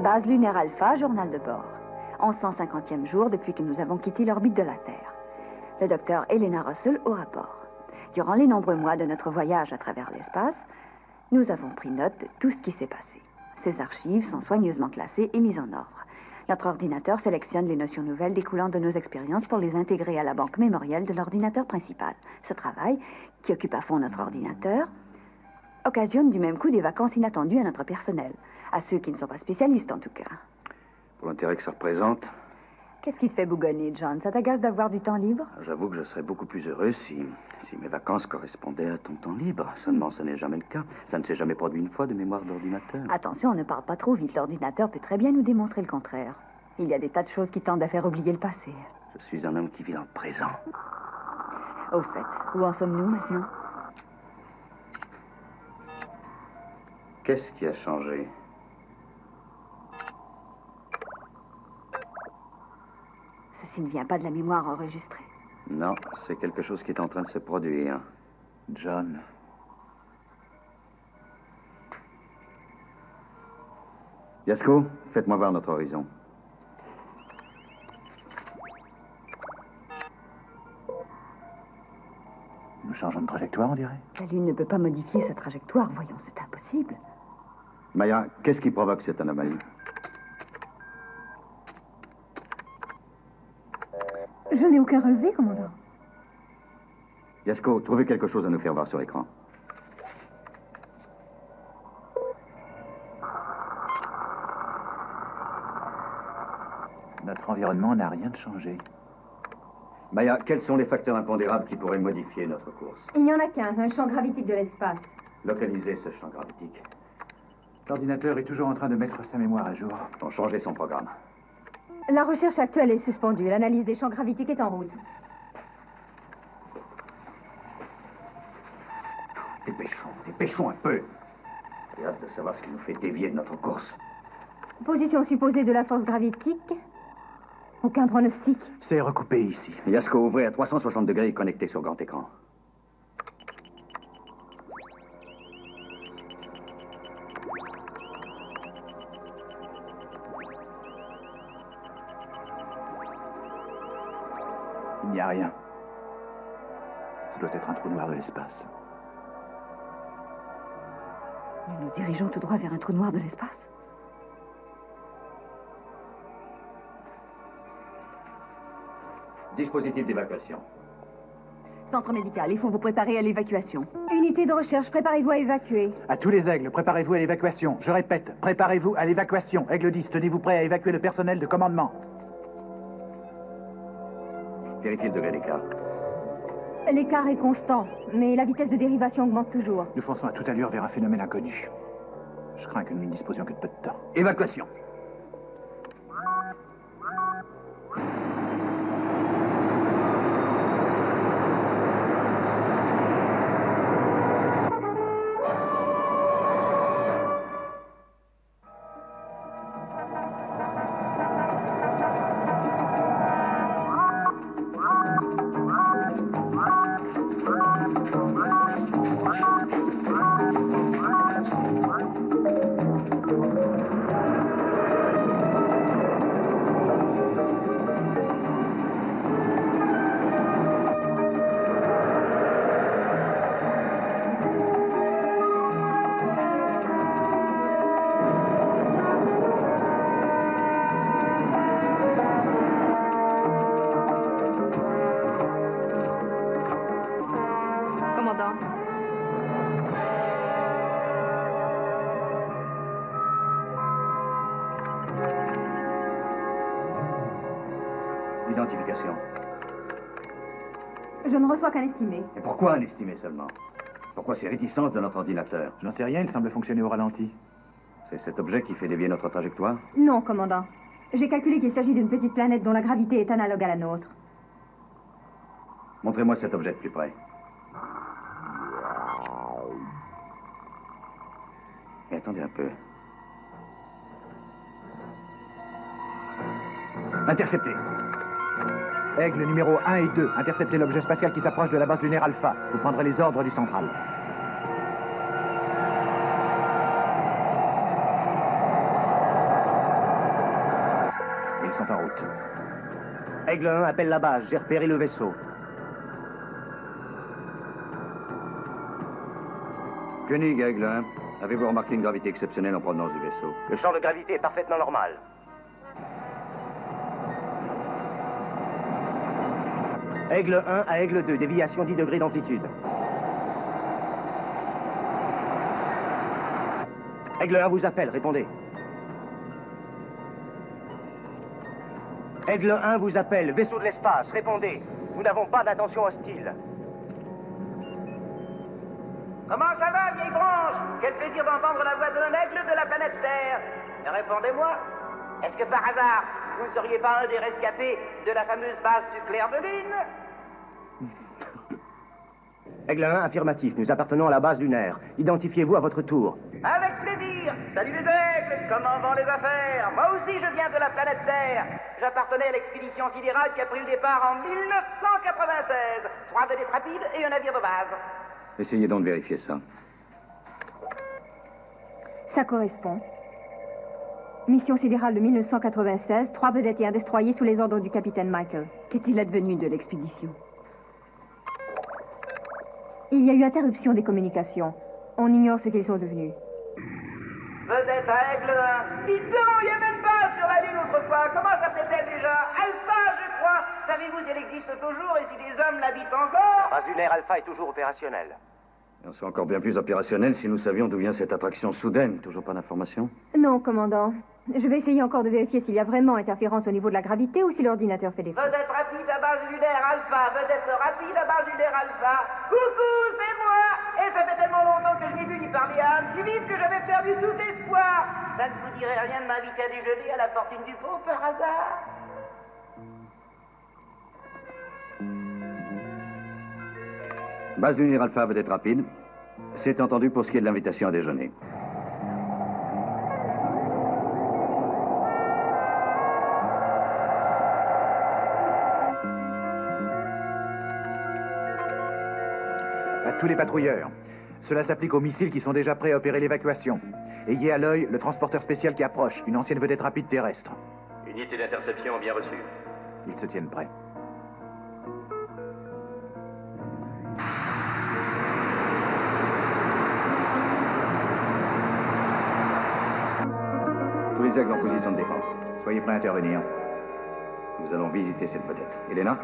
Base lunaire Alpha, journal de bord. En 150e jour depuis que nous avons quitté l'orbite de la Terre. Le docteur Elena Russell au rapport. Durant les nombreux mois de notre voyage à travers l'espace, nous avons pris note de tout ce qui s'est passé. Ces archives sont soigneusement classées et mises en ordre. Notre ordinateur sélectionne les notions nouvelles découlant de nos expériences pour les intégrer à la banque mémorielle de l'ordinateur principal. Ce travail, qui occupe à fond notre ordinateur, occasionne du même coup des vacances inattendues à notre personnel. À ceux qui ne sont pas spécialistes, en tout cas. Pour l'intérêt que ça représente. Qu'est-ce qui te fait bougonner, John? Ça t'agace d'avoir du temps libre? J'avoue que je serais beaucoup plus heureux si mes vacances correspondaient à ton temps libre. Seulement, ce n'est jamais le cas. Ça ne s'est jamais produit une fois de mémoire d'ordinateur. Attention, ne parle pas trop vite. L'ordinateur peut très bien nous démontrer le contraire. Il y a des tas de choses qui tendent à faire oublier le passé. Je suis un homme qui vit dans le présent. Au fait, où en sommes-nous maintenant? Qu'est-ce qui a changé? Ceci ne vient pas de la mémoire enregistrée. Non, c'est quelque chose qui est en train de se produire. John. Yasko, faites-moi voir notre horizon. Nous changeons de trajectoire, on dirait. La Lune ne peut pas modifier sa trajectoire, voyons, c'est impossible. Maya, qu'est-ce qui provoque cette anomalie? Je n'ai aucun relevé, commandant. Yasko, trouvez quelque chose à nous faire voir sur l'écran. Notre environnement n'a rien de changé. Maya, quels sont les facteurs impondérables qui pourraient modifier notre course? Il n'y en a qu'un, un champ gravitique de l'espace. Localisez ce champ gravitique. L'ordinateur est toujours en train de mettre sa mémoire à jour. Pour changer son programme. La recherche actuelle est suspendue. L'analyse des champs gravitiques est en route. Dépêchons un peu. J'ai hâte de savoir ce qui nous fait dévier de notre course. Position supposée de la force gravitique. Aucun pronostic. C'est recoupé ici. Yasko, ouvrez à 360 degrés et connecté sur grand écran. Il n'y a rien. Ça doit être un trou noir de l'espace. Nous nous dirigeons tout droit vers un trou noir de l'espace. Dispositif d'évacuation. Centre médical, il faut vous préparer à l'évacuation. Unité de recherche, préparez-vous à évacuer. À tous les aigles, préparez-vous à l'évacuation. Je répète, préparez-vous à l'évacuation. Aigle 10, tenez-vous prêt à évacuer le personnel de commandement. Vérifiez le degré d'écart. L'écart est constant, mais la vitesse de dérivation augmente toujours. Nous fonçons à toute allure vers un phénomène inconnu. Je crains que nous ne disposions que de peu de temps. Évacuation. Commandant. Identification. Je ne reçois qu'un estimé. Et pourquoi un estimé seulement? Pourquoi ces réticences de notre ordinateur? Je n'en sais rien, il semble fonctionner au ralenti. C'est cet objet qui fait dévier notre trajectoire? Non, commandant. J'ai calculé qu'il s'agit d'une petite planète dont la gravité est analogue à la nôtre. Montrez-moi cet objet de plus près. Et attendez un peu. Intercepté. Aigle numéro 1 et 2, interceptez l'objet spatial qui s'approche de la base lunaire Alpha. Vous prendrez les ordres du central. Ils sont en route. Aigle 1 appelle la base. J'ai repéré le vaisseau. Koenig, Aigle 1. Avez-vous remarqué une gravité exceptionnelle en provenance du vaisseau? Le champ de gravité est parfaitement normal. Aigle 1 à Aigle 2, déviation 10 degrés d'amplitude. Aigle 1 vous appelle, répondez. Aigle 1 vous appelle, vaisseau de l'espace, répondez. Nous n'avons pas d'intention hostile. Comment ça va, vieille branche? Quel plaisir d'entendre la voix d'un aigle de la planète Terre. Répondez-moi, est-ce que par hasard, vous ne seriez pas un des rescapés de la fameuse base du clair de lune? Aigle 1, affirmatif. Nous appartenons à la base lunaire. Identifiez-vous à votre tour. Avec plaisir. Salut les aigles, comment vont les affaires? Moi aussi, je viens de la planète Terre. J'appartenais à l'expédition sidérale qui a pris le départ en 1996. 3 vedettes rapides et un navire de base. Essayez donc de vérifier ça. Ça correspond. Mission sidérale de 1996, 3 vedettes et un destroyer sous les ordres du capitaine Michael. Qu'est-il advenu de l'expédition? Il y a eu interruption des communications. On ignore ce qu'ils sont devenus. Vedette à Aigle 1. Dites donc, il n'y a même pas sur la Lune autrefois. Comment s'appelait-elle déjà? Alpha, je crois. Savez-vous si elle existe toujours et si les hommes l'habitent encore? La base lunaire Alpha est toujours opérationnelle. Et on serait encore bien plus opérationnel si nous savions d'où vient cette attraction soudaine. Toujours pas d'informations? Non, commandant. Je vais essayer encore de vérifier s'il y a vraiment interférence au niveau de la gravité ou si l'ordinateur fait défaut. Vedette rapide à base lunaire Alpha. Vedette rapide à base lunaire Alpha. Coucou, c'est moi. Et ça fait tellement longtemps que je n'ai vu ni parlé à âme qui vive que j'avais perdu tout espoir. Ça ne vous dirait rien de m'inviter à déjeuner à la fortune du pot par hasard? Base lunaire Alpha veut être rapide. C'est entendu pour ce qui est de l'invitation à déjeuner. À tous les patrouilleurs. Cela s'applique aux missiles qui sont déjà prêts à opérer l'évacuation. Ayez à l'œil le transporteur spécial qui approche, une ancienne vedette rapide terrestre. Unité d'interception bien reçue. Ils se tiennent prêts. Tous les aigles en position de défense. Soyez prêts à intervenir. Nous allons visiter cette vedette. Elena?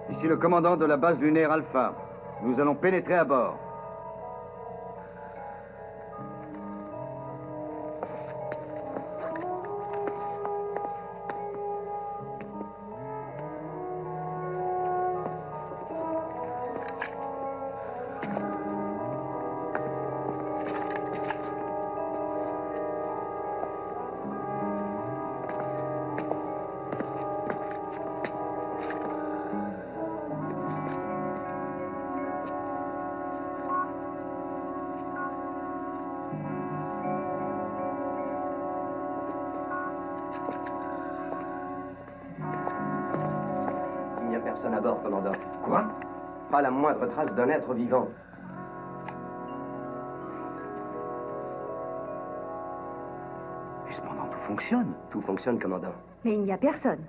Ici le commandant de la base lunaire Alpha. Nous allons pénétrer à bord. Il n'y a personne à bord, commandant. Quoi? Pas la moindre trace d'un être vivant. Et cependant, tout fonctionne. Tout fonctionne, commandant. Mais il n'y a personne.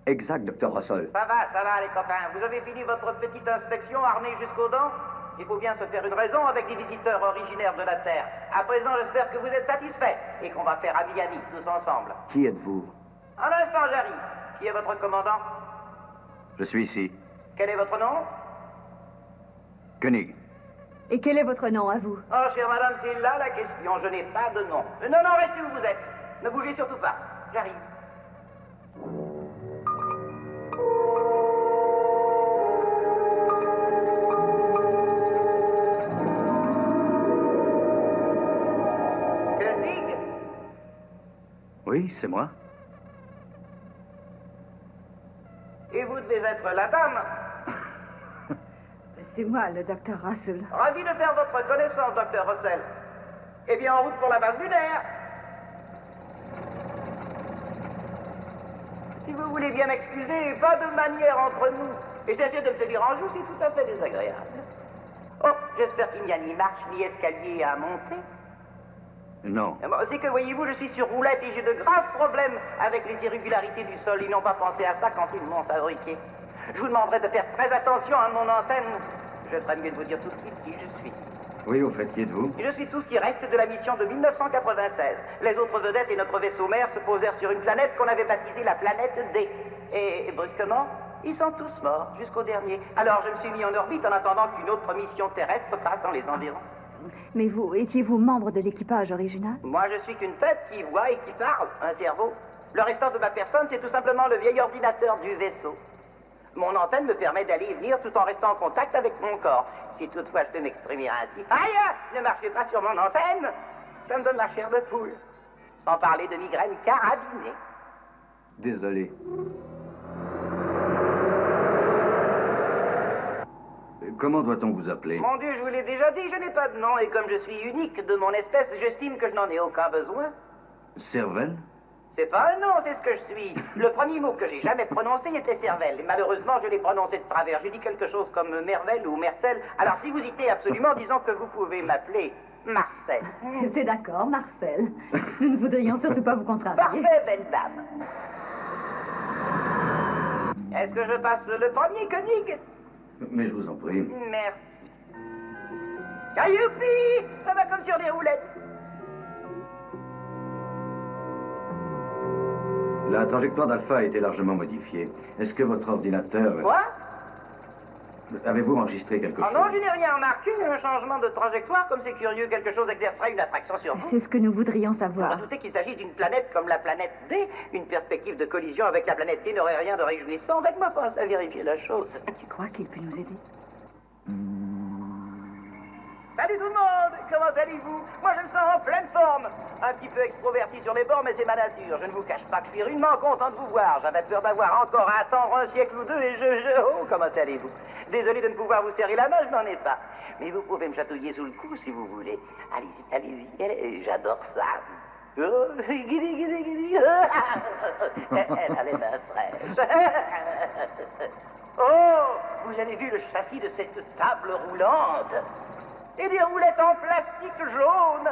Exact, docteur Russell. Ça va, les copains. Vous avez fini votre petite inspection armée jusqu'aux dents? Il faut bien se faire une raison avec des visiteurs originaires de la Terre. À présent, j'espère que vous êtes satisfaits et qu'on va faire ami-ami tous ensemble. Qui êtes-vous? Un instant, j'arrive. Qui est votre commandant? Je suis ici. Quel est votre nom? Koenig. Et quel est votre nom à vous? Oh, chère madame, c'est là la question. Je n'ai pas de nom. Non, non, restez où vous êtes. Ne bougez surtout pas. J'arrive. Koenig? Oui, c'est moi. Et vous devez être la dame. C'est moi, le docteur Russell. Ravi de faire votre connaissance, docteur Russell. Eh bien, en route pour la base lunaire. Si vous voulez bien m'excuser, pas de manière entre nous. Et cessez de me tenir en joue, c'est tout à fait désagréable. Oh, j'espère qu'il n'y a ni marche ni escalier à monter. Non. Bon, c'est que, voyez-vous, je suis sur roulette et j'ai de graves problèmes avec les irrégularités du sol. Ils n'ont pas pensé à ça quand ils m'ont fabriqué. Je vous demanderai de faire très attention à mon antenne. Je ferais mieux de vous dire tout de suite qui je suis. Oui, au fait, qui êtes-vous? Je suis tout ce qui reste de la mission de 1996. Les autres vedettes et notre vaisseau mère se posèrent sur une planète qu'on avait baptisée la planète D. Et brusquement, ils sont tous morts, jusqu'au dernier. Alors je me suis mis en orbite en attendant qu'une autre mission terrestre passe dans les environs. Mais vous, étiez-vous membre de l'équipage original? Moi, je suis qu'une tête qui voit et qui parle, un cerveau. Le restant de ma personne, c'est tout simplement le vieil ordinateur du vaisseau. Mon antenne me permet d'aller et venir tout en restant en contact avec mon corps. Si toutefois je peux m'exprimer ainsi. Aïe! Ne marchez pas sur mon antenne! Ça me donne la chair de poule. Sans parler de migraine carabinée. Désolé. Comment doit-on vous appeler? Mon Dieu, je vous l'ai déjà dit, je n'ai pas de nom. Et comme je suis unique de mon espèce, j'estime que je n'en ai aucun besoin. Cervelle? C'est pas un nom, c'est ce que je suis. Le premier mot que j'ai jamais prononcé était cervelle. Et malheureusement, je l'ai prononcé de travers. J'ai dit quelque chose comme mervelle ou mercel. Alors si vous y tenez absolument, disons que vous pouvez m'appeler Marcel. C'est d'accord, Marcel. Nous ne voudrions surtout pas vous contrarier. Parfait, belle dame. Est-ce que je passe le premier, Koenig? Mais je vous en prie. Merci. Ah, youpi! Ça va comme sur des roulettes. La trajectoire d'Alpha a été largement modifiée. Est-ce que votre ordinateur... Quoi? Avez-vous enregistré quelque Oh chose? non, je n'ai rien remarqué. Un changement de trajectoire, comme c'est curieux, quelque chose exercera une attraction sur vous. C'est ce que nous voudrions Vous savoir. redoutez qu'il s'agisse d'une planète comme la planète D? Une perspective de collision avec la planète D n'aurait rien de réjouissant. Faites-moi penser à vérifier la chose. Tu crois qu'il peut nous aider? Salut tout le monde! Comment allez-vous? Moi je me sens en pleine forme. Un petit peu extroverti sur les bords, mais c'est ma nature. Je ne vous cache pas que je suis rudement content de vous voir. J'avais peur d'avoir encore à attendre un siècle ou deux et Oh, comment allez-vous? Désolé de ne pouvoir vous serrer la main, je n'en ai pas. Mais vous pouvez me chatouiller sous le cou si vous voulez. Allez-y, allez-y. J'adore ça. Oh, guidi, guidi, guidi. Elle a les mains fraîches. Oh, vous avez vu le châssis de cette table roulante? Et des roulettes en plastique jaune.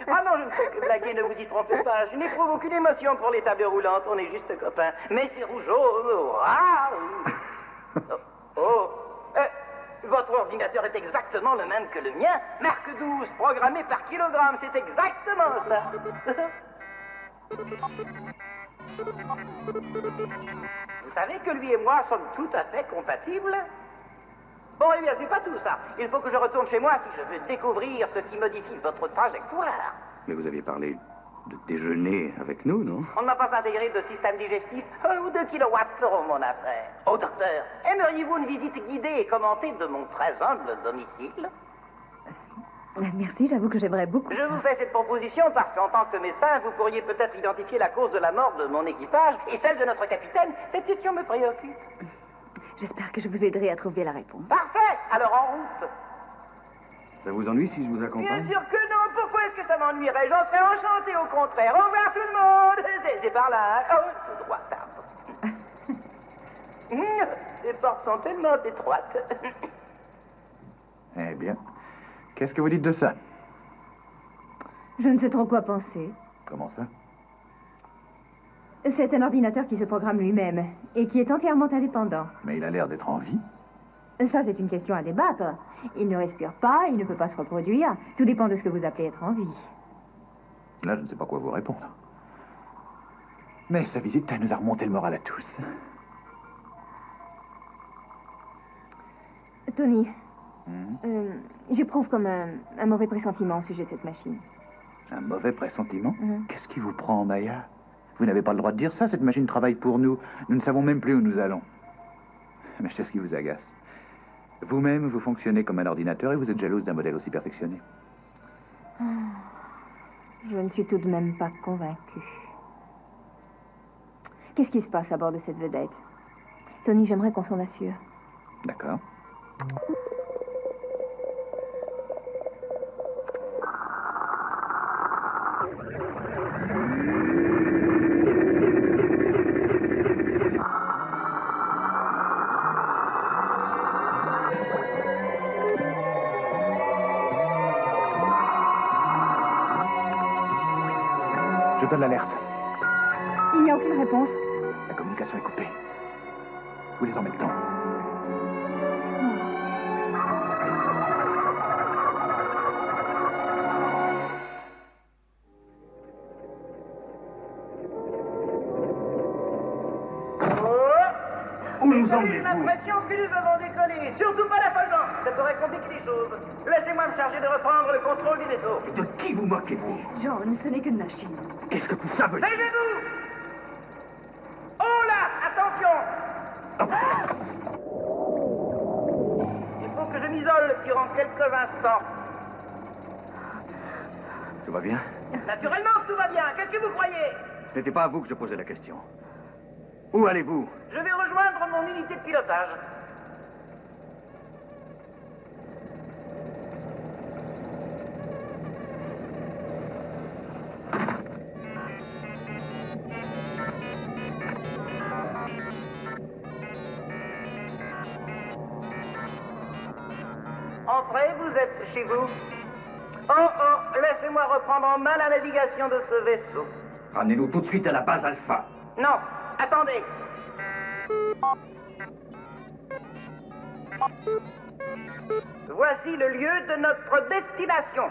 Ah non, je ne fais que blaguer, ne vous y trompez pas. Je n'éprouve aucune émotion pour les tables roulantes, on est juste copains. Mais c'est rouge jaune, votre ordinateur est exactement le même que le mien. Marque 12, programmé par kilogramme, c'est exactement ça. Vous savez que lui et moi sommes tout à fait compatibles? Bon, eh bien, c'est pas tout ça. Il faut que je retourne chez moi si je veux découvrir ce qui modifie votre trajectoire. Mais vous aviez parlé de déjeuner avec nous, non? On ne m'a pas intégré de système digestif. 1 ou 2 kilowatts feront mon affaire. Oh, docteur, aimeriez-vous une visite guidée et commentée de mon très humble domicile? Merci, j'avoue que j'aimerais beaucoup. Je vous fais cette proposition parce qu'en tant que médecin, vous pourriez peut-être identifier la cause de la mort de mon équipage et celle de notre capitaine. Cette question me préoccupe. J'espère que je vous aiderai à trouver la réponse. Parfait! Alors en route. Ça vous ennuie si je vous accompagne? Bien sûr que non. Pourquoi est-ce que ça m'ennuierait? J'en serais enchanté au contraire. Au revoir tout le monde. C'est par là. Hein? Oh, tout droit, pardon. Ces portes sont tellement étroites. Eh bien, qu'est-ce que vous dites de ça? Je ne sais trop quoi penser. Comment ça? C'est un ordinateur qui se programme lui-même et qui est entièrement indépendant. Mais il a l'air d'être en vie. Ça, c'est une question à débattre. Il ne respire pas, il ne peut pas se reproduire. Tout dépend de ce que vous appelez être en vie. Là, je ne sais pas quoi vous répondre. Mais sa visite, elle nous a remonté le moral à tous. Tony, j'éprouve comme un mauvais pressentiment au sujet de cette machine. Un mauvais pressentiment? Mhm. Qu'est-ce qui vous prend, Maya? Vous n'avez pas le droit de dire ça, cette machine travaille pour nous. Nous ne savons même plus où nous allons. Mais je sais ce qui vous agace. Vous-même, vous fonctionnez comme un ordinateur et vous êtes jalouse d'un modèle aussi perfectionné. Je ne suis tout de même pas convaincue. Qu'est-ce qui se passe à bord de cette vedette? Tony, j'aimerais qu'on s'en assure. D'accord. Je donne l'alerte. Il n'y a aucune réponse. La communication est coupée. Vous les en mettez le temps. Où nous emmenez-vous? J'ai l'impression que nous avons décollé. Surtout pas l'affolement. Ça pourrait compliquer les choses. Laissez-moi me charger de reprendre le contrôle du vaisseau. De qui vous moquez-vous? John, ce n'est qu'une machine. Qu'est-ce que tout ça veut dire? Taisez-vous! Oh là! Attention! Il faut que je m'isole durant quelques instants. Tout va bien? Naturellement, tout va bien. Qu'est-ce que vous croyez? Ce n'était pas à vous que je posais la question. Où allez-vous? Je vais rejoindre mon unité de pilotage. Entrez, vous êtes chez vous. Oh, laissez-moi reprendre en main la navigation de ce vaisseau. Ramenez-nous tout de suite à la base Alpha. Non, attendez. Voici le lieu de notre destination.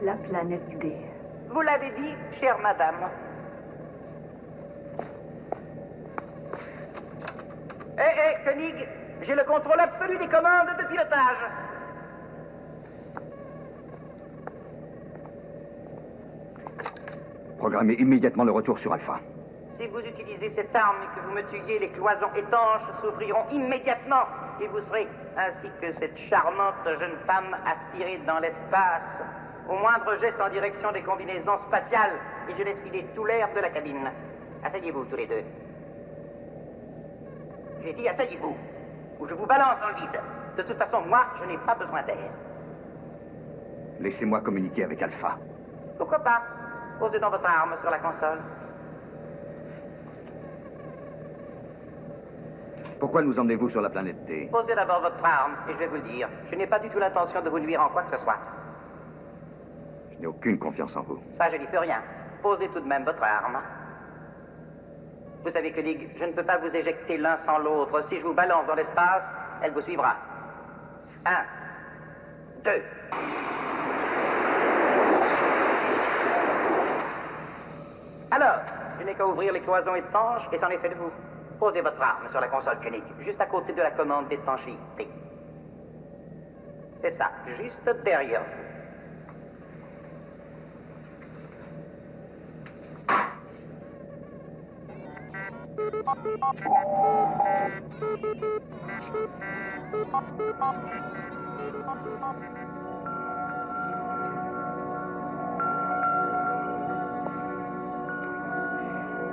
La planète D. Vous l'avez dit, chère madame. Hé, Koenig, j'ai le contrôle absolu des commandes de pilotage. Programmez immédiatement le retour sur Alpha. Si vous utilisez cette arme et que vous me tuiez, les cloisons étanches s'ouvriront immédiatement et vous serez, ainsi que cette charmante jeune femme, aspirée dans l'espace. Au moindre geste en direction des combinaisons spatiales, et je laisse filer tout l'air de la cabine. Asseyez-vous tous les deux. J'ai dit asseyez-vous, ou je vous balance dans le vide. De toute façon, moi, je n'ai pas besoin d'air. Laissez-moi communiquer avec Alpha. Pourquoi pas? Posez donc votre arme sur la console. Pourquoi nous emmenez-vous sur la planète D? Posez d'abord votre arme, et je vais vous le dire. Je n'ai pas du tout l'intention de vous nuire en quoi que ce soit. Je n'ai aucune confiance en vous. Ça, je n'y peux rien. Posez tout de même votre arme. Vous savez, Koenig, je ne peux pas vous éjecter l'un sans l'autre. Si je vous balance dans l'espace, elle vous suivra. 1, 2. Alors, je n'ai qu'à ouvrir les cloisons étanches et c'en est fait de vous. Posez votre arme sur la console Koenig, juste à côté de la commande d'étanchéité. C'est ça, juste derrière vous.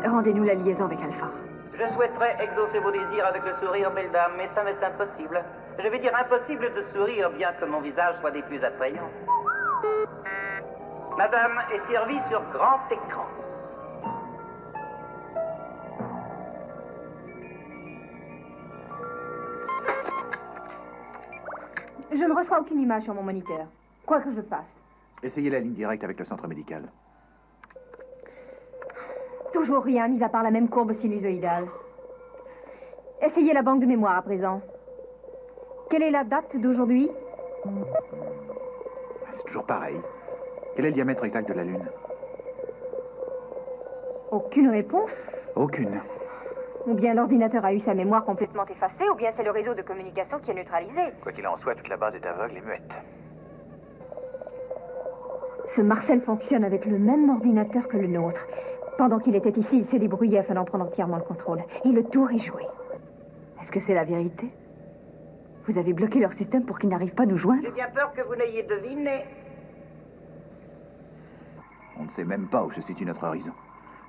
Rendez-nous la liaison avec Alpha. Je souhaiterais exaucer vos désirs avec le sourire, belle dame, mais ça m'est impossible. Je vais dire impossible de sourire, bien que mon visage soit des plus attrayants. Madame est servie sur grand écran. Je ne reçois aucune image sur mon moniteur. Quoi que je fasse. Essayez la ligne directe avec le centre médical. Toujours rien, mis à part la même courbe sinusoïdale. Essayez la banque de mémoire à présent. Quelle est la date d'aujourd'hui? C'est toujours pareil. Quel est le diamètre exact de la Lune? Aucune réponse? Aucune. Ou bien l'ordinateur a eu sa mémoire complètement effacée, ou bien c'est le réseau de communication qui est neutralisé. Quoi qu'il en soit, toute la base est aveugle et muette. Ce Marcel fonctionne avec le même ordinateur que le nôtre. Pendant qu'il était ici, il s'est débrouillé afin d'en prendre entièrement le contrôle. Et le tour est joué. Est-ce que c'est la vérité? Vous avez bloqué leur système pour qu'ils n'arrivent pas à nous joindre? J'ai bien peur que vous n'ayez deviné. On ne sait même pas où se situe notre horizon.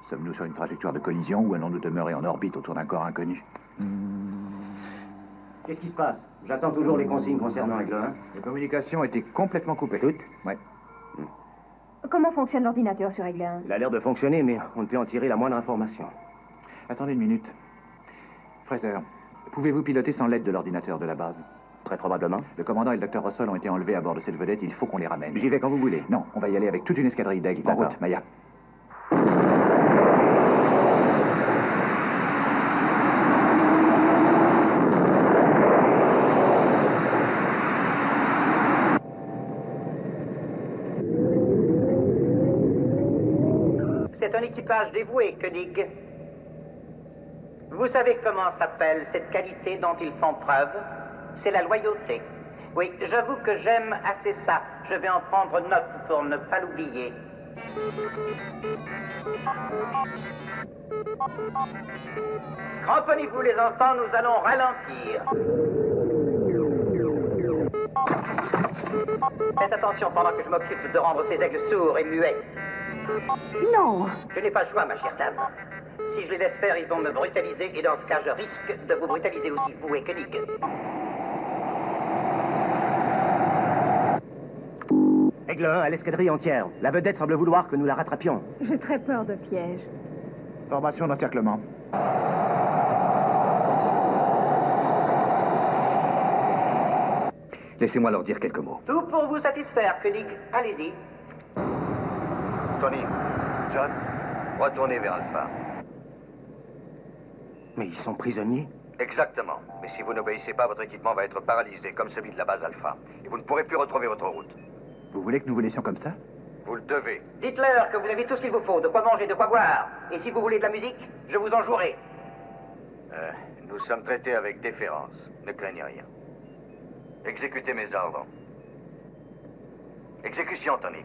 Sommes-nous sur une trajectoire de collision ou allons-nous demeurer en orbite autour d'un corps inconnu? Qu'est-ce qui se passe? J'attends toujours les consignes concernant Aigle 1. Les communications étaient complètement coupées. Toutes? Ouais. Comment fonctionne l'ordinateur sur Aigle 1? Il a l'air de fonctionner, mais on ne peut en tirer la moindre information. Attendez une minute. Fraser, pouvez-vous piloter sans l'aide de l'ordinateur de la base? Très probablement. Le commandant et le docteur Russell ont été enlevés à bord de cette vedette. Il faut qu'on les ramène. J'y vais quand vous voulez. Non, on va y aller avec toute une escadrille d'Aigle. En D'accord. route, Maya. C'est un équipage dévoué, Koenig. Vous savez comment s'appelle cette qualité dont ils font preuve? C'est la loyauté. Oui, j'avoue que j'aime assez ça. Je vais en prendre note pour ne pas l'oublier. Cramponnez-vous, les enfants, nous allons ralentir. Faites attention pendant que je m'occupe de rendre ces aigles sourds et muets. Non! Je n'ai pas le choix, ma chère dame. Si je les laisse faire, ils vont me brutaliser, et dans ce cas, je risque de vous brutaliser aussi, vous et Koenig. Aigle 1 à l'escadrille entière. La vedette semble vouloir que nous la rattrapions. J'ai très peur de pièges. Formation d'encerclement. Laissez-moi leur dire quelques mots. Tout pour vous satisfaire, Koenig. Allez-y. Tony, John, retournez vers Alpha. Mais ils sont prisonniers? Exactement. Mais si vous n'obéissez pas, votre équipement va être paralysé, comme celui de la base Alpha. Et vous ne pourrez plus retrouver votre route. Vous voulez que nous vous laissions comme ça? Vous le devez. Dites-leur que vous avez tout ce qu'il vous faut, de quoi manger, de quoi boire. Et si vous voulez de la musique, je vous en jouerai. Nous sommes traités avec déférence. Ne craignez rien. Exécutez mes ordres. Exécution, Tony.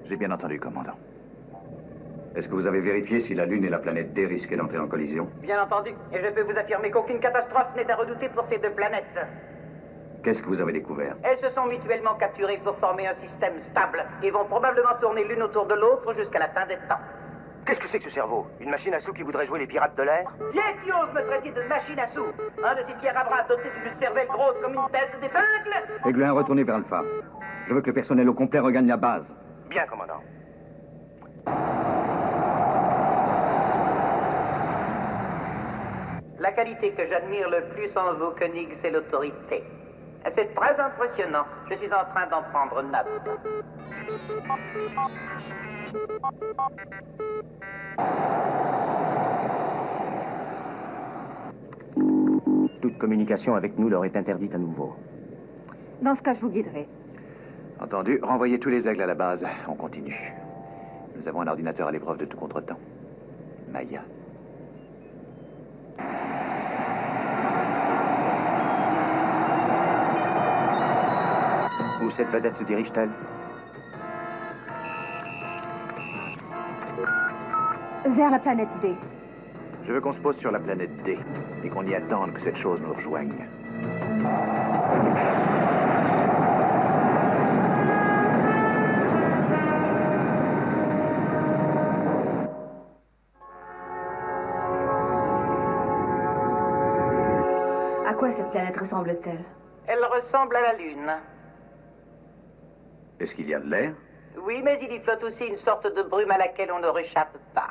J'ai bien entendu, commandant. Est-ce que vous avez vérifié si la Lune et la planète D risquaient d'entrer en collision? Bien entendu. Et je peux vous affirmer qu'aucune catastrophe n'est à redouter pour ces deux planètes. Qu'est-ce que vous avez découvert? Elles se sont mutuellement capturées pour former un système stable et vont probablement tourner l'une autour de l'autre jusqu'à la fin des temps. Qu'est-ce que c'est que ce cerveau? Une machine à sous qui voudrait jouer les pirates de l'air? Qui est-ce qui ose me traiter de machine à sous? Un de ces fiers à bras dotés d'une cervelle grosse comme une tête d'épingle? Aigle 1, retournez vers Alpha. Je veux que le personnel au complet regagne la base. Bien, commandant. La qualité que j'admire le plus en vous, Koenig, c'est l'autorité. C'est très impressionnant. Je suis en train d'en prendre note. Toute communication avec nous leur est interdite à nouveau. Dans ce cas, je vous guiderai. Entendu. Renvoyez tous les aigles à la base. On continue. Nous avons un ordinateur à l'épreuve de tout contretemps. Maya. Où cette vedette se dirige-t-elle? Vers la planète D. Je veux qu'on se pose sur la planète D et qu'on y attende que cette chose nous rejoigne. À quoi cette planète ressemble-t-elle? Elle ressemble à la Lune. Est-ce qu'il y a de l'air? Oui, mais il y flotte aussi une sorte de brume à laquelle on ne réchappe pas.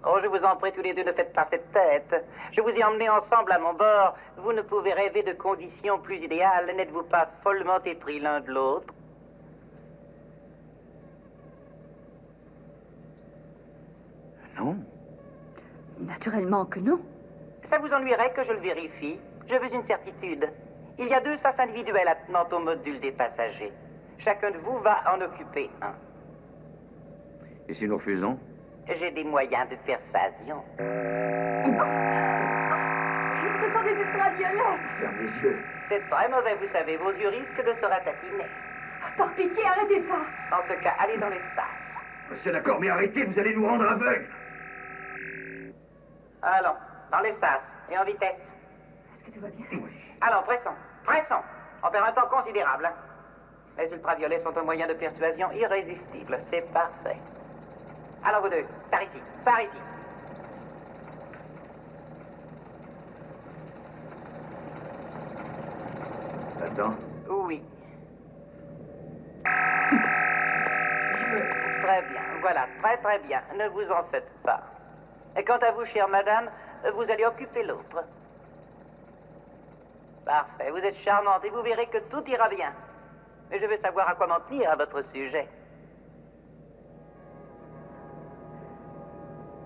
Oh, je vous en prie, tous les deux, ne faites pas cette tête. Je vous ai emmenés ensemble à mon bord. Vous ne pouvez rêver de conditions plus idéales. N'êtes-vous pas follement épris l'un de l'autre? Non. Naturellement que non. Ça vous ennuierait que je le vérifie? Je veux une certitude. Il y a 2 sas individuels attenant au module des passagers. Chacun de vous va en occuper un. Et si nous refusons? J'ai des moyens de persuasion. Ce sont des ultraviolets. Ferme les yeux. C'est très mauvais, vous savez. Vos yeux risquent de se ratatiner. Par pitié, arrêtez ça. En ce cas, allez dans les sas. C'est d'accord, mais arrêtez, vous allez nous rendre aveugles. Allons, dans les sas, et en vitesse. Est-ce que tout va bien? Oui. Allons, pressons, pressons. On perd un temps considérable. Hein. Les ultraviolets sont un moyen de persuasion irrésistible. C'est parfait. Allons, vous deux, par ici, par ici. Là-dedans? Oui. Très bien, voilà, très très bien. Ne vous en faites pas. Et quant à vous, chère madame, vous allez occuper l'autre. Parfait, vous êtes charmante et vous verrez que tout ira bien. Mais je veux savoir à quoi m'en tenir à votre sujet.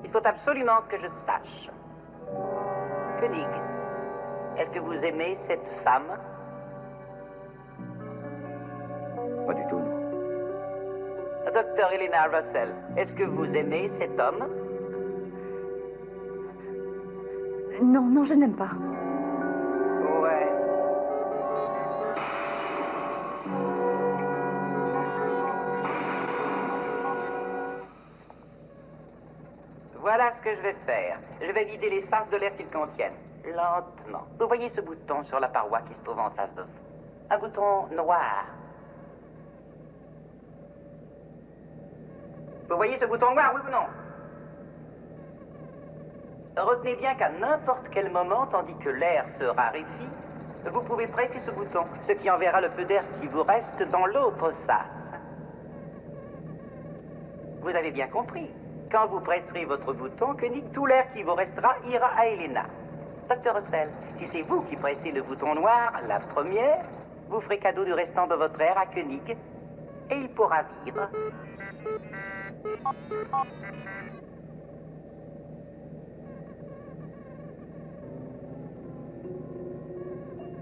Il faut absolument que je sache. Koenig, est-ce que vous aimez cette femme? Pas du tout, non. Docteur Elena Russell, est-ce que vous aimez cet homme? Non, non, je n'aime pas. Ouais. Voilà ce que je vais faire. Je vais vider les sas de l'air qu'ils contiennent. Lentement. Vous voyez ce bouton sur la paroi qui se trouve en face de vous? Un bouton noir. Vous voyez ce bouton noir, oui ou non? Retenez bien qu'à n'importe quel moment, tandis que l'air se raréfie, vous pouvez presser ce bouton, ce qui enverra le peu d'air qui vous reste dans l'autre sas. Vous avez bien compris. Quand vous presserez votre bouton, Koenig, tout l'air qui vous restera ira à Elena. Docteur Russell, si c'est vous qui pressez le bouton noir, la première, vous ferez cadeau du restant de votre air à Koenig, et il pourra vivre.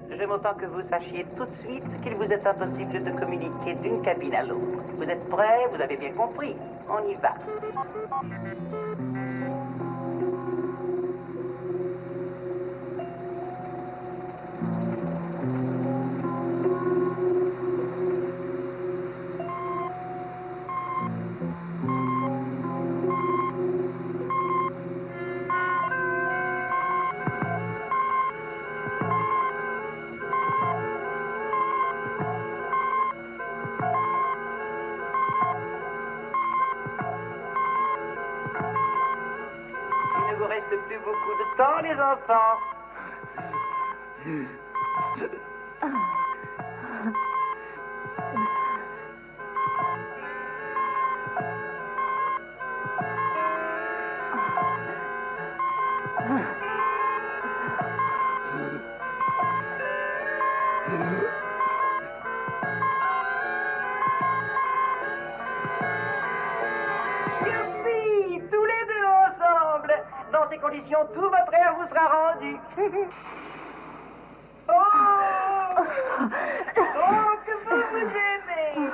J'aime autant que vous sachiez tout de suite qu'il vous est impossible de communiquer d'une cabine à l'autre. Vous êtes prêts? Vous avez bien compris. On y va. Il ne vous reste plus beaucoup de temps, les enfants. Youpi! Tous les deux ensemble. Dans ces conditions, tout votre air vous sera rendu. Oh! Oh, que vous aimez!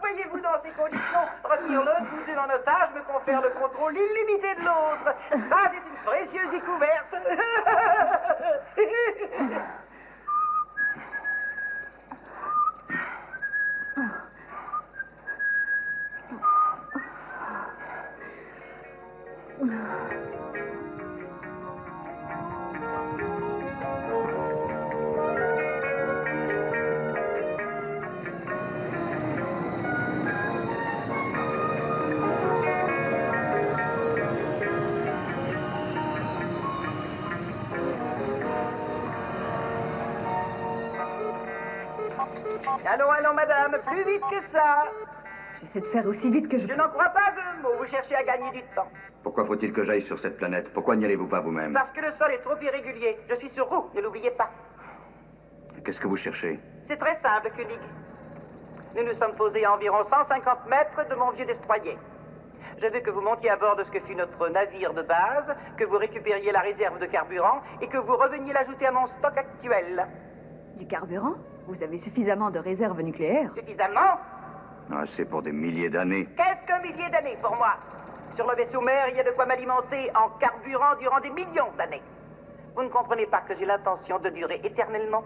Voyez-vous, dans ces conditions, retenir l'un de vous deux en otage me confère le contrôle illimité de l'autre. Ça, c'est une précieuse découverte. Allons, allons, madame, plus vite que ça. J'essaie de faire aussi vite que je Je peux. n'en crois pas un mot. Vous cherchez à gagner du temps. Pourquoi faut-il que j'aille sur cette planète? Pourquoi n'y allez-vous pas vous-même? Parce que le sol est trop irrégulier. Je suis sur roue, ne l'oubliez pas. Qu'est-ce que vous cherchez? C'est très simple, Koenig. Nous nous sommes posés à environ 150 mètres de mon vieux destroyer. Je veux que vous montiez à bord de ce que fut notre navire de base, que vous récupériez la réserve de carburant et que vous reveniez l'ajouter à mon stock actuel. Du carburant? Vous avez suffisamment de réserves nucléaires? Suffisamment? C'est pour des milliers d'années. Qu'est-ce qu'un millier d'années pour moi? Sur le vaisseau mère, il y a de quoi m'alimenter en carburant durant des millions d'années. Vous ne comprenez pas que j'ai l'intention de durer éternellement?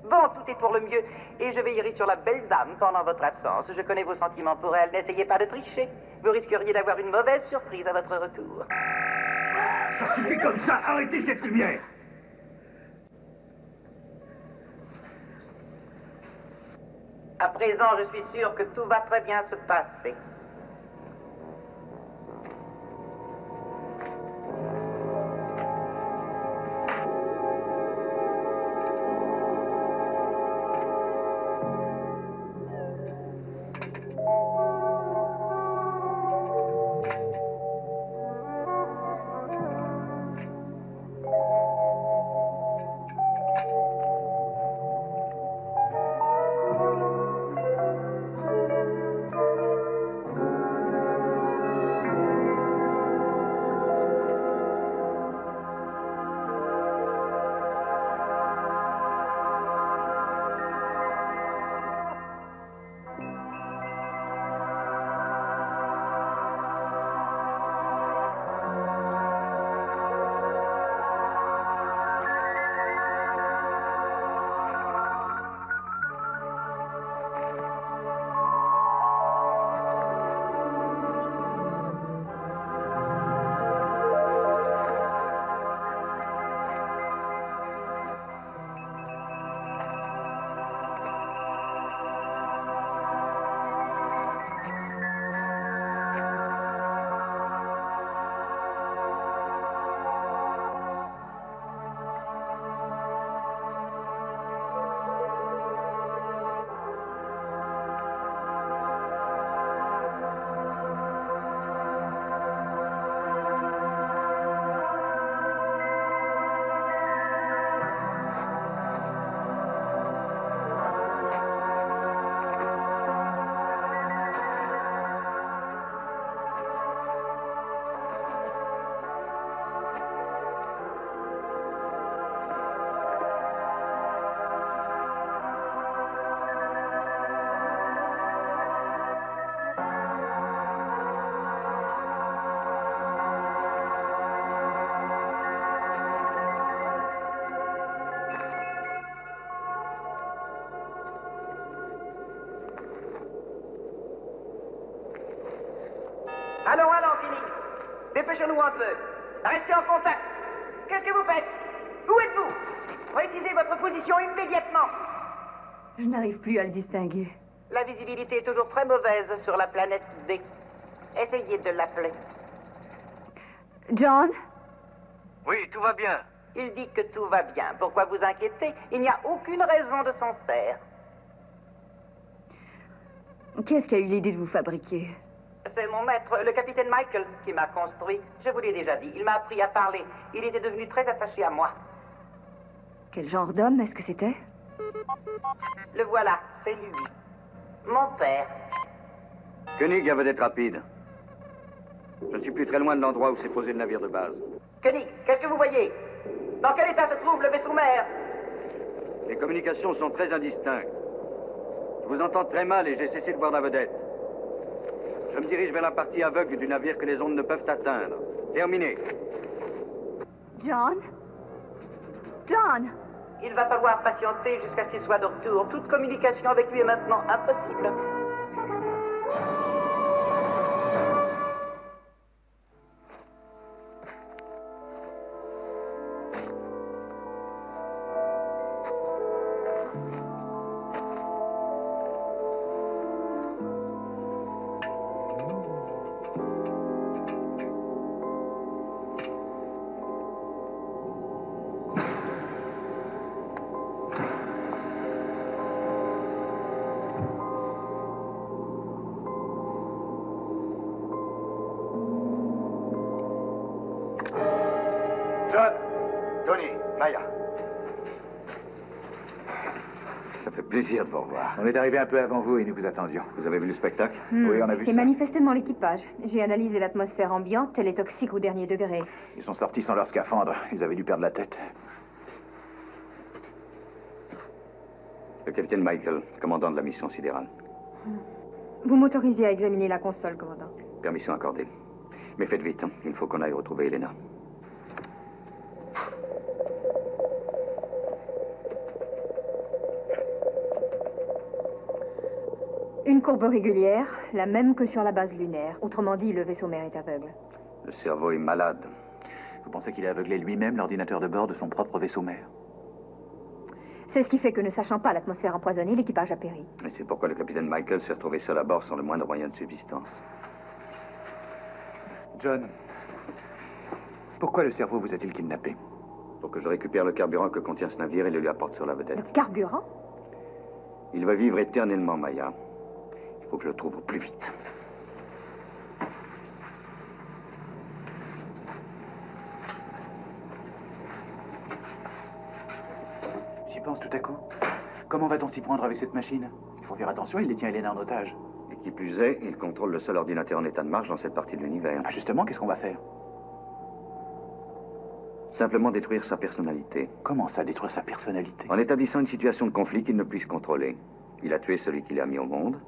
Bon, tout est pour le mieux, et je veillerai sur la belle dame pendant votre absence. Je connais vos sentiments pour elle, n'essayez pas de tricher. Vous risqueriez d'avoir une mauvaise surprise à votre retour. Ça suffit comme ça, arrêtez cette lumière! À présent, je suis sûr que tout va très bien se passer. Allons, Kenny. Dépêchons-nous un peu. Restez en contact. Qu'est-ce que vous faites? Où êtes-vous? Précisez votre position immédiatement. Je n'arrive plus à le distinguer. La visibilité est toujours très mauvaise sur la planète D. Essayez de l'appeler. John? Oui, tout va bien. Il dit que tout va bien. Pourquoi vous inquiéter? Il n'y a aucune raison de s'en faire. Qu'est-ce qui a eu l'idée de vous fabriquer? C'est mon maître, le capitaine Michael, qui m'a construit. Je vous l'ai déjà dit. Il m'a appris à parler. Il était devenu très attaché à moi. Quel genre d'homme est-ce que c'était? Le voilà, c'est lui. Mon père. Koenig avait d'être rapide. Je ne suis plus très loin de l'endroit où s'est posé le navire de base. Koenig, qu'est-ce que vous voyez? Dans quel état se trouve le vaisseau mère? Les communications sont très indistinctes. Je vous entends très mal et j'ai cessé de voir la vedette. Je me dirige vers la partie aveugle du navire que les ondes ne peuvent atteindre. Terminé. John? John? Il va falloir patienter jusqu'à ce qu'il soit de retour. Toute communication avec lui est maintenant impossible. John, Tony, Maya. Ça fait plaisir de vous revoir. On est arrivé un peu avant vous et nous vous attendions. Vous avez vu le spectacle? Oui, on a vu C'est ça. manifestement l'équipage. J'ai analysé l'atmosphère ambiante, elle est toxique au dernier degré. Ils sont sortis sans leur scaphandre. Ils avaient dû perdre la tête. Le capitaine Michael, commandant de la mission sidérale. Vous m'autorisez à examiner la console, commandant. Permission accordée. Mais faites vite, hein. Il faut qu'on aille retrouver Elena. Une courbe régulière, la même que sur la base lunaire. Autrement dit, le vaisseau mère est aveugle. Le cerveau est malade. Vous pensez qu'il a aveuglé lui-même l'ordinateur de bord de son propre vaisseau mère? C'est ce qui fait que, ne sachant pas l'atmosphère empoisonnée, l'équipage a péri. Et c'est pourquoi le capitaine Michael s'est retrouvé seul à bord sans le moindre moyen de subsistance. John, pourquoi le cerveau vous a-t-il kidnappé? Pour que je récupère le carburant que contient ce navire et le lui apporte sur la Le vedette. carburant? Il va vivre éternellement, Maya. Il faut que je le trouve au plus vite. J'y pense tout à coup. Comment va-t-on s'y prendre avec cette machine? Il faut faire attention, il détient Elena en otage. Et qui plus est, il contrôle le seul ordinateur en état de marche dans cette partie de l'univers. Ah, justement, qu'est-ce qu'on va faire? Simplement détruire sa personnalité. Comment ça, détruire sa personnalité? En établissant une situation de conflit qu'il ne puisse contrôler. Il a tué celui qui l'a mis au monde.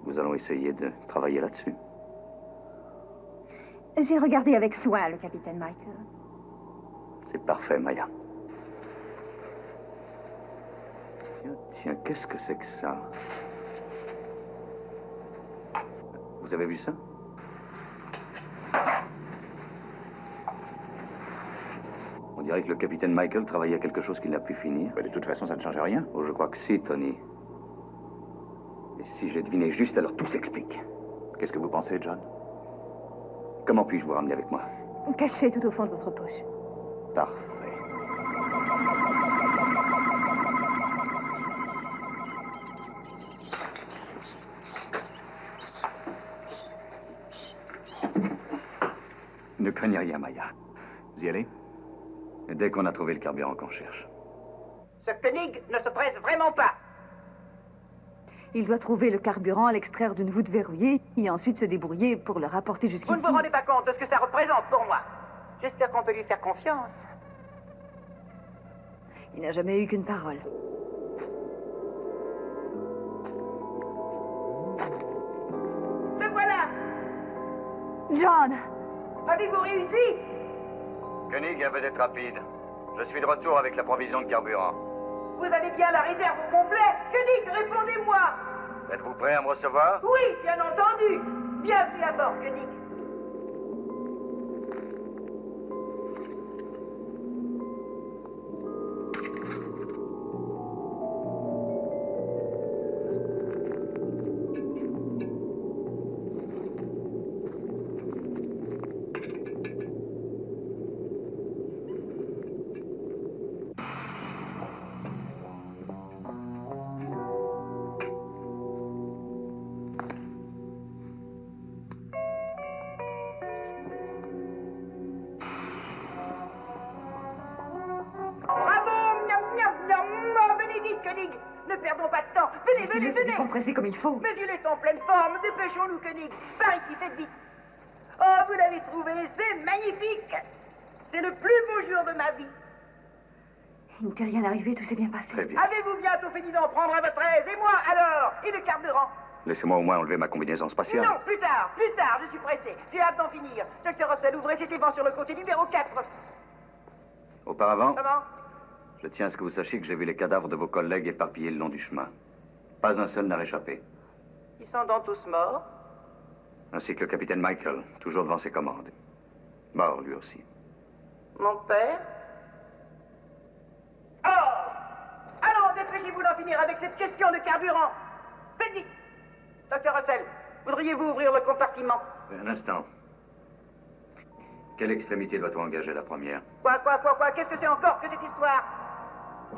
Nous allons essayer de travailler là-dessus. J'ai regardé avec soin le capitaine Michael. C'est parfait, Maya. Tiens, qu'est-ce que c'est que ça? Vous avez vu ça? On dirait que le capitaine Michael travaillait à quelque chose qu'il n'a pu finir. Bah, de toute façon, ça ne change rien. Oh, je crois que si, Tony. Et si j'ai deviné juste, alors tout s'explique. Qu'est-ce que vous pensez, John? Comment puis-je vous ramener avec moi? Caché tout au fond de votre poche. Parfait. Ne craignez rien, Maya. Vous y allez? Dès qu'on a trouvé le carburant qu'on cherche. Ce Koenig ne se presse vraiment pas. Il doit trouver le carburant, l'extraire d'une voûte verrouillée et ensuite se débrouiller pour le rapporter Vous jusqu'ici. ne vous rendez pas compte de ce que ça représente pour moi. J'espère qu'on peut lui faire confiance. Il n'a jamais eu qu'une parole. Le voilà. John! Avez-vous réussi? Koenig, un vedette rapide. Je suis de retour avec la provision de carburant. Vous avez bien la réserve au complet? Koenig, répondez-moi. Êtes-vous prêt à me recevoir? Oui, bien entendu. Bienvenue à bord, Koenig. Koenig, ne perdons pas de temps. Venez, venez, Laissez-le se venez. décompresser comme il faut. Mais il est en pleine forme. Dépêchons-nous, Koenig. Par ici, faites vite. Oh, vous l'avez trouvé. C'est magnifique. C'est le plus beau jour de ma vie. Il ne t'est rien arrivé, tout s'est bien passé. Très bien. Avez-vous bientôt fini d'en prendre à votre aise? Et moi, alors? Et le carburant? Laissez-moi au moins enlever ma combinaison spatiale. Non, plus tard, je suis pressé. J'ai hâte d'en finir. Docteur Russell, ouvrez cet évent sur le côté numéro 4. Auparavant, Comment? je tiens à ce que vous sachiez que j'ai vu les cadavres de vos collègues éparpillés le long du chemin. Pas un seul n'a réchappé. Ils sont donc tous morts? Ainsi que le capitaine Michael, toujours devant ses commandes. Mort, lui aussi. Mon père? Oh! Allons, dépêchez-vous d'en finir avec cette question de carburant. Faites vite! Docteur Russell, voudriez-vous ouvrir le compartiment? Un instant. Quelle extrémité doit-on engager la première? Quoi? Qu'est-ce que c'est encore que cette histoire?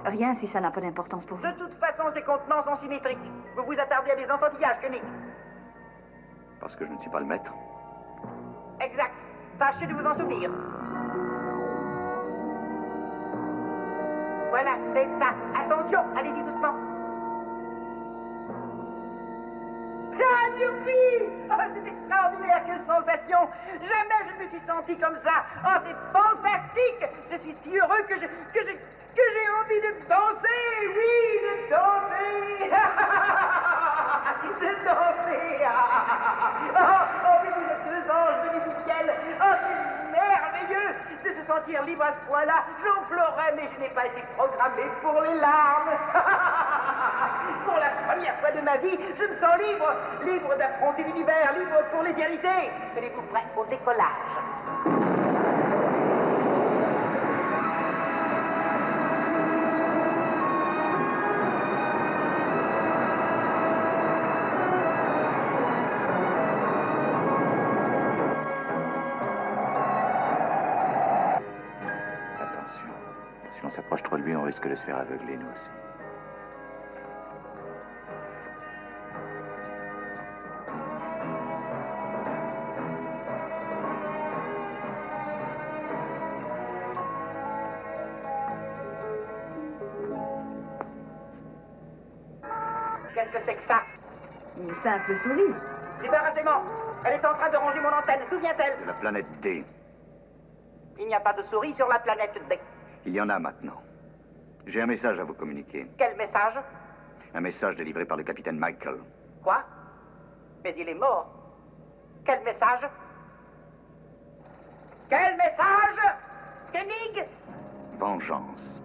Rien si ça n'a pas d'importance pour vous. De toute façon, ces contenants sont symétriques. Vous vous attardez à des enfantillages, Koenig. Parce que je ne suis pas le maître. Exact. Tâchez de vous en souvenir. Voilà, c'est ça. Attention, allez-y doucement. Ah, youpi! Oh, c'est extraordinaire, quelle sensation! Jamais je ne me suis senti comme ça! Oh, c'est fantastique! Je suis si heureux que j'ai envie de danser! Oui, de danser! De danser! Oh, mais vous êtes deux anges venus du ciel! Oh, c'est merveilleux de se sentir libre à ce point-là! J'en pleurais, mais je n'ai pas été programmé pour les larmes! Pour la première fois de ma vie, je me sens libre! Libre d'affronter l'univers, libre pour l'éternité! Tenez-vous prêts au décollage! Attention. Si on s'approche trop de lui, on risque de se faire aveugler, nous aussi. Qu'est-ce que c'est que ça? Une simple souris. Débarrassez-moi! Elle est en train de ranger mon antenne. D'où vient-elle? De la planète D. Il n'y a pas de souris sur la planète D. Il y en a maintenant. J'ai un message à vous communiquer. Quel message? Un message délivré par le capitaine Michael. Quoi? Mais il est mort. Quel message? Quel message? Koenig? Vengeance.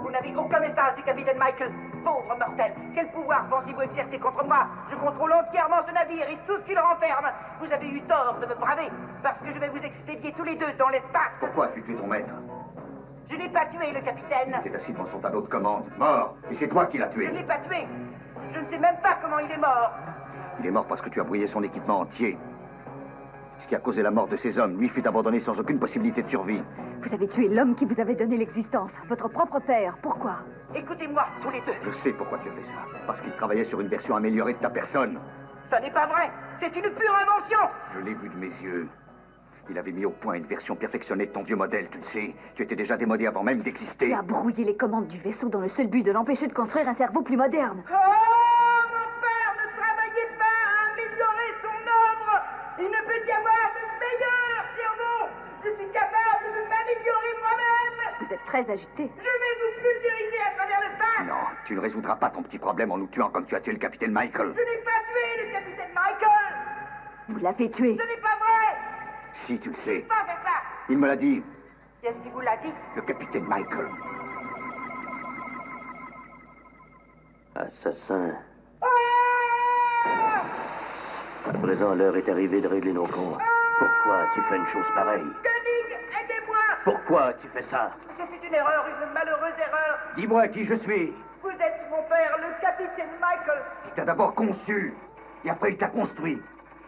Vous n'avez aucun message du capitaine Michael. Pauvre mortel, quel pouvoir pensez-vous exercer contre moi? Je contrôle entièrement ce navire et tout ce qu'il renferme. Vous avez eu tort de me braver, parce que je vais vous expédier tous les deux dans l'espace. Pourquoi as-tu tué ton maître? Je n'ai pas tué le capitaine. Il était assis devant son tableau de commande, mort. Et c'est toi qui l'as Je tué. ne l'ai pas tué. Je ne sais même pas comment il est mort. Il est mort parce que tu as brouillé son équipement entier. Ce qui a causé la mort de ces hommes, lui fut abandonné sans aucune possibilité de survie. Vous avez tué l'homme qui vous avait donné l'existence, votre propre père. Pourquoi? Écoutez-moi, tous les deux. Je sais pourquoi tu as fait ça. Parce qu'il travaillait sur une version améliorée de ta personne. Ça n'est pas vrai. C'est une pure invention. Je l'ai vu de mes yeux. Il avait mis au point une version perfectionnée de ton vieux modèle, tu le sais. Tu étais déjà démodé avant même d'exister. Tu as brouillé les commandes du vaisseau dans le seul but de l'empêcher de construire un cerveau plus moderne. Oh, mon père ne travaillait pas à améliorer son œuvre. Il ne peut y avoir de meilleur cerveau. Je suis capable de m'améliorer moi-même. Vous êtes très agité. Je vais vous pulvériser à travers l'espace. Non, tu ne résoudras pas ton petit problème en nous tuant comme tu as tué le capitaine Michael. Je n'ai pas tué le capitaine Michael. Vous l'avez tué. Ce n'est pas vrai. Si, tu le Je sais. n'ai pas fait ça. Il me l'a dit, Qu'est-ce qui vous l'a dit? le capitaine Michael. Assassin. Ah! À présent, l'heure est arrivée de régler nos comptes. Pourquoi tu fais une chose pareille? Koenig, aidez-moi. Pourquoi tu fais ça? Ce fut une erreur, une malheureuse erreur. Dis-moi qui je suis. Vous êtes mon père, le capitaine Michael. Il t'a d'abord conçu, et après il t'a construit.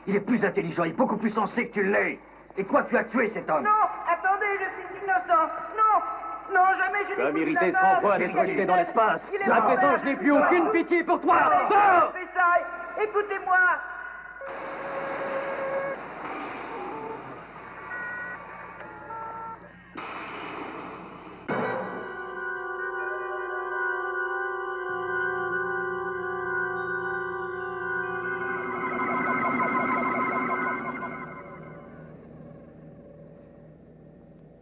Il est plus intelligent et beaucoup plus sensé que tu l'es. Et toi, tu as tué cet homme. Non, attendez, je suis innocent. Non, non, jamais je n'ai Tu as voulu mérité la 100 mort. fois d'être rejeté dans l'espace. Il est À mort. présent, je n'ai plus aucune pitié pour toi. Jamais Mort! je n'ai fait ça. Écoutez-moi.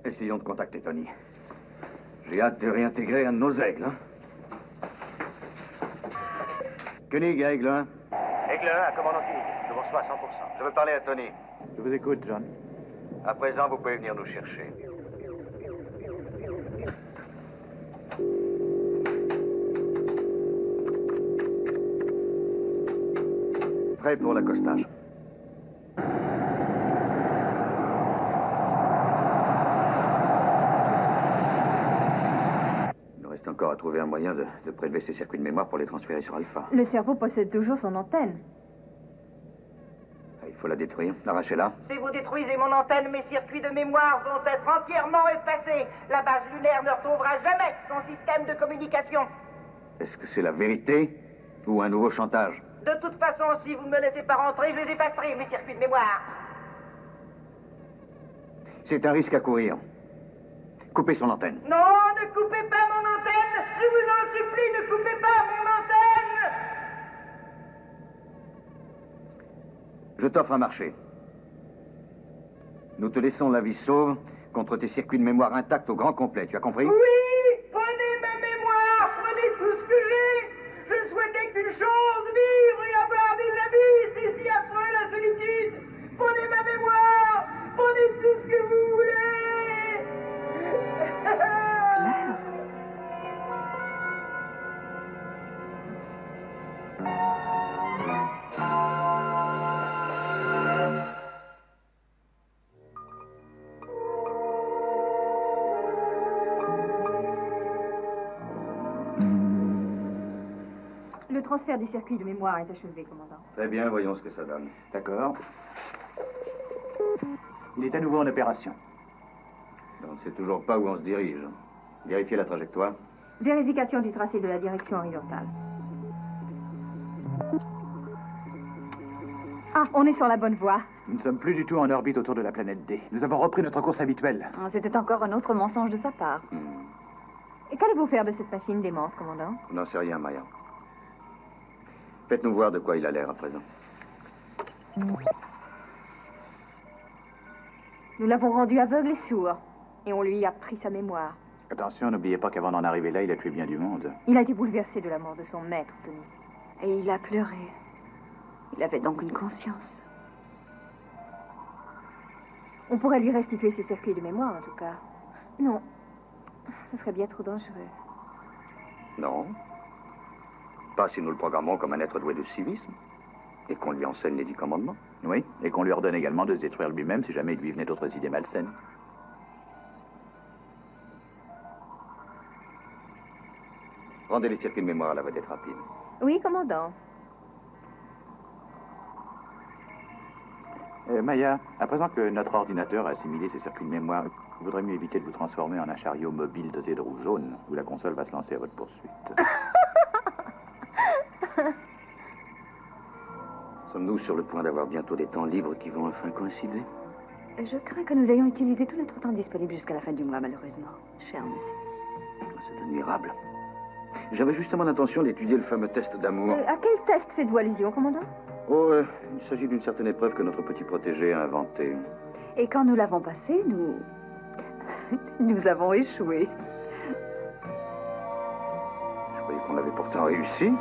Essayons de contacter Tony. J'ai hâte de réintégrer un de nos aigles, hein. Koenig, aigle 1. Aigle 1, commandant Koenig. Je vous reçois à 100%. Je veux parler à Tony. Je vous écoute, John. À présent, vous pouvez venir nous chercher. Prêt pour l'accostage. Il nous reste encore à trouver un moyen de prélever ces circuits de mémoire pour les transférer sur Alpha. Le cerveau possède toujours son antenne. Il faut la détruire, l'arracher-la. Si vous détruisez mon antenne, mes circuits de mémoire vont être entièrement effacés. La base lunaire ne retrouvera jamais son système de communication. Est-ce que c'est la vérité ou un nouveau chantage? De toute façon, si vous ne me laissez pas rentrer, je les effacerai, mes circuits de mémoire. C'est un risque à courir. Coupez son antenne. Non, ne coupez pas mon antenne. Je vous en supplie, ne coupez pas mon antenne! Je t'offre un marché. Nous te laissons la vie sauve contre tes circuits de mémoire intacts au grand complet. Tu as compris? Oui! Prenez ma mémoire! Prenez tout ce que j'ai! Je souhaitais qu'une chose, vivre et avoir des amis! C'est si affreux la solitude! Prenez ma mémoire! Prenez tout ce que vous voulez! Claire. Le transfert des circuits de mémoire est achevé, commandant. Très bien, voyons ce que ça donne. D'accord. Il est à nouveau en opération. On ne sait toujours pas où on se dirige. Vérifiez la trajectoire. Vérification du tracé de la direction horizontale. Ah, on est sur la bonne voie. Nous ne sommes plus du tout en orbite autour de la planète D. Nous avons repris notre course habituelle. C'était encore un autre mensonge de sa part. Et qu'allez-vous faire de cette machine démente, commandant? On n'en sait rien, Maya. Faites-nous voir de quoi il a l'air à présent. Nous l'avons rendu aveugle et sourd. Et on lui a pris sa mémoire. Attention, n'oubliez pas qu'avant d'en arriver là, il a tué bien du monde. Il a été bouleversé de la mort de son maître, Tony. Et il a pleuré. Il avait donc une conscience. On pourrait lui restituer ses circuits de mémoire, en tout cas. Non. Ce serait bien trop dangereux. Non. Pas si nous le programmons comme un être doué de civisme. Et qu'on lui enseigne les 10 commandements. Oui, et qu'on lui ordonne également de se détruire lui-même si jamais il lui venait d'autres idées malsaines. Rendez les circuits de mémoire à la vedette rapide. Oui, commandant. Maya, à présent que notre ordinateur a assimilé ses circuits de mémoire, il vaudrait mieux éviter de vous transformer en un chariot mobile doté de roues jaunes, où la console va se lancer à votre poursuite. Sommes-nous sur le point d'avoir bientôt des temps libres qui vont enfin coïncider? Je crains que nous ayons utilisé tout notre temps disponible jusqu'à la fin du mois, malheureusement, cher monsieur. C'est admirable. J'avais justement l'intention d'étudier le fameux test d'amour. À quel test faites-vous allusion, commandant? Oh, il s'agit d'une certaine épreuve que notre petit protégé a inventée. Et quand nous l'avons passé, nous avons échoué. Je croyais qu'on avait pourtant réussi.